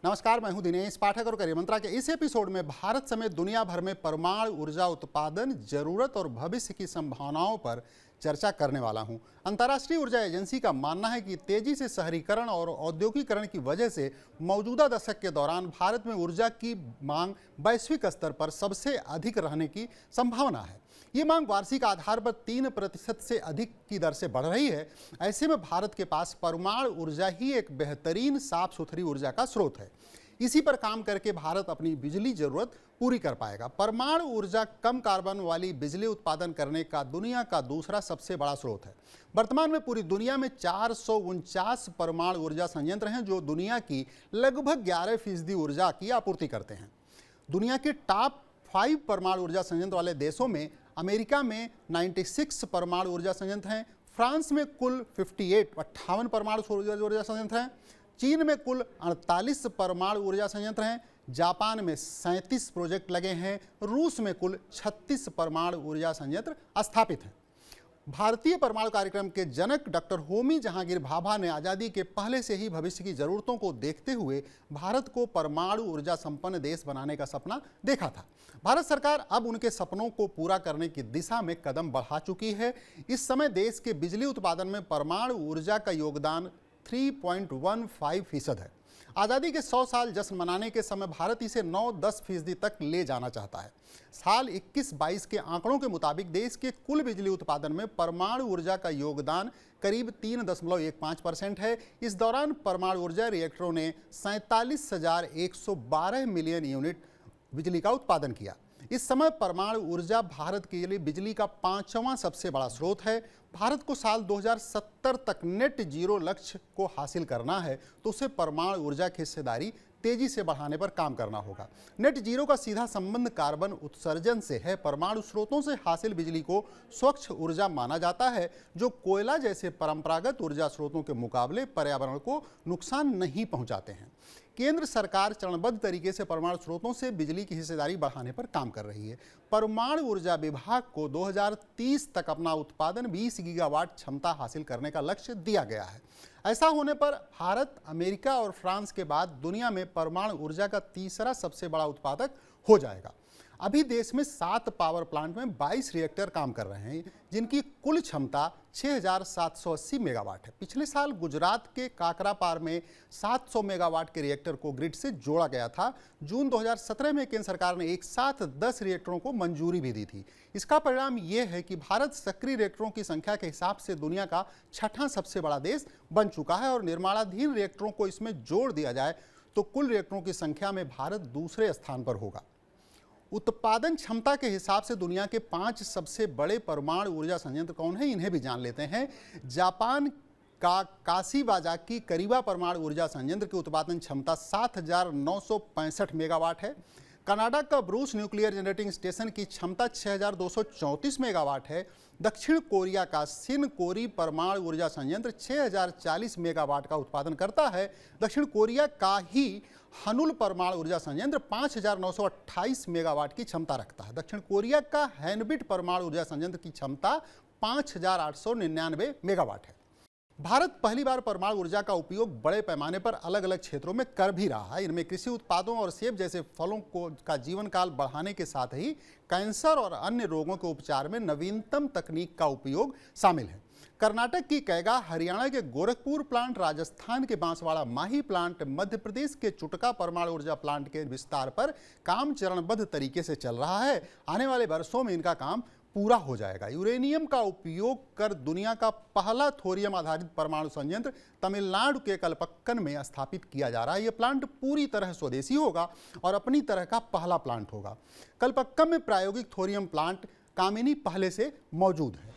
नमस्कार, मैं हूं दिनेश पाठक और करियर मंत्रा के इस एपिसोड में भारत समेत दुनिया भर में परमाणु ऊर्जा उत्पादन, जरूरत और भविष्य की संभावनाओं पर चर्चा करने वाला हूं। अंतर्राष्ट्रीय ऊर्जा एजेंसी का मानना है कि तेजी से शहरीकरण और औद्योगिकरण की वजह से मौजूदा दशक के दौरान भारत में ऊर्जा की मांग वैश्विक स्तर पर सबसे अधिक रहने की संभावना है। ये मांग वार्षिक आधार पर 3% से अधिक की दर से बढ़ रही है। ऐसे में भारत के पास परमाणु ऊर्जा ही एक बेहतरीन साफ सुथरी ऊर्जा का स्रोत है। इसी पर काम करके भारत अपनी बिजली जरूरत पूरी कर पाएगा। परमाणु ऊर्जा कम कार्बन वाली बिजली उत्पादन करने का दुनिया का दूसरा सबसे बड़ा स्रोत है। वर्तमान में पूरी दुनिया में 449 परमाणु ऊर्जा संयंत्र हैं जो दुनिया की लगभग 11% ऊर्जा की आपूर्ति करते हैं। दुनिया के टॉप 5 परमाणु ऊर्जा संयंत्र वाले देशों में अमेरिका में 96 परमाणु ऊर्जा संयंत्र हैं, फ्रांस में कुल 58 परमाणु ऊर्जा संयंत्र हैं, चीन में कुल 48 परमाणु ऊर्जा संयंत्र हैं, जापान में 37 प्रोजेक्ट लगे हैं, रूस में कुल 36 परमाणु ऊर्जा संयंत्र स्थापित हैं। भारतीय परमाणु कार्यक्रम के जनक डॉक्टर होमी जहांगीर भाभा ने आज़ादी के पहले से ही भविष्य की जरूरतों को देखते हुए भारत को परमाणु ऊर्जा संपन्न देश बनाने का सपना देखा था। भारत सरकार अब उनके सपनों को पूरा करने की दिशा में कदम बढ़ा चुकी है। इस समय देश के बिजली उत्पादन में परमाणु ऊर्जा का योगदान 3.15% है। आज़ादी के 100 साल जश्न मनाने के समय भारत इसे 9-10% तक ले जाना चाहता है। साल 21-22 के आंकड़ों के मुताबिक देश के कुल बिजली उत्पादन में परमाणु ऊर्जा का योगदान करीब 3.15% है। इस दौरान परमाणु ऊर्जा रिएक्टरों ने 47,112 मिलियन यूनिट बिजली का उत्पादन किया। इस समय परमाणु ऊर्जा भारत के लिए बिजली का 5वां सबसे बड़ा स्रोत है। भारत को साल 2070 तक नेट जीरो लक्ष्य को हासिल करना है तो उसे परमाणु ऊर्जा की हिस्सेदारी तेजी से बढ़ाने पर काम करना होगा। नेट जीरो का सीधा संबंध कार्बन उत्सर्जन से है। परमाणु स्रोतों से हासिल बिजली को स्वच्छ ऊर्जा माना जाता है जो कोयला जैसे परंपरागत ऊर्जा स्रोतों के मुकाबले पर्यावरण को नुकसान नहीं पहुंचाते हैं। केंद्र सरकार चरणबद्ध तरीके से परमाणु स्रोतों से बिजली की हिस्सेदारी बढ़ाने पर काम कर रही है। परमाणु ऊर्जा विभाग को 2030 तक अपना उत्पादन 20 गीगावाट क्षमता हासिल करने का लक्ष्य दिया गया है। ऐसा होने पर भारत, अमेरिका और फ्रांस के बाद दुनिया में परमाणु ऊर्जा का तीसरा सबसे बड़ा उत्पादक हो जाएगा। अभी देश में 7 पावर प्लांट में 22 रिएक्टर काम कर रहे हैं जिनकी कुल क्षमता 6,780 मेगावाट है। पिछले साल गुजरात के काकरापार में 700 मेगावाट के रिएक्टर को ग्रिड से जोड़ा गया था। जून 2017 में केंद्र सरकार ने एक साथ 10 रिएक्टरों को मंजूरी भी दी थी। इसका परिणाम ये है कि भारत सक्रिय रिएक्टरों की संख्या के हिसाब से दुनिया का 6वां सबसे बड़ा देश बन चुका है और निर्माणाधीन रिएक्टरों को इसमें जोड़ दिया जाए तो कुल रिएक्टरों की संख्या में भारत दूसरे स्थान पर होगा। उत्पादन क्षमता के हिसाब से दुनिया के 5 सबसे बड़े परमाणु ऊर्जा संयंत्र कौन है, इन्हें भी जान लेते हैं। जापान का काशीवाजाकी करीबा परमाणु ऊर्जा संयंत्र की उत्पादन क्षमता 7,965 मेगावाट है। कनाडा का ब्रूस न्यूक्लियर जनरेटिंग स्टेशन की क्षमता 6,234 मेगावाट है। दक्षिण कोरिया का सिनकोरी परमाणु ऊर्जा संयंत्र 6,040 मेगावाट का उत्पादन करता है। दक्षिण कोरिया का ही हनुल परमाणु ऊर्जा संयंत्र 5,928 मेगावाट की क्षमता रखता है। दक्षिण कोरिया का हैनबिट परमाणु ऊर्जा संयंत्र की क्षमता 5,899 मेगावाट है। भारत पहली बार परमाणु ऊर्जा का उपयोग बड़े पैमाने पर अलग अलग क्षेत्रों में कर भी रहा है। इनमें कृषि उत्पादों और सेब जैसे फलों का जीवन काल बढ़ाने के साथ ही कैंसर और अन्य रोगों के उपचार में नवीनतम तकनीक का उपयोग शामिल है। कर्नाटक की कैगा, हरियाणा के गोरखपुर प्लांट, राजस्थान के बांसवाड़ा माही प्लांट, मध्य प्रदेश के चुटका परमाणु ऊर्जा प्लांट के विस्तार पर काम चरणबद्ध तरीके से चल रहा है। आने वाले वर्षों में इनका काम पूरा हो जाएगा। यूरेनियम का उपयोग कर दुनिया का पहला थोरियम आधारित परमाणु संयंत्र तमिलनाडु के कलपक्कन में स्थापित किया जा रहा है। यह प्लांट पूरी तरह स्वदेशी होगा और अपनी तरह का पहला प्लांट होगा। कलपक्कम में प्रायोगिक थोरियम प्लांट कामिनी पहले से मौजूद है।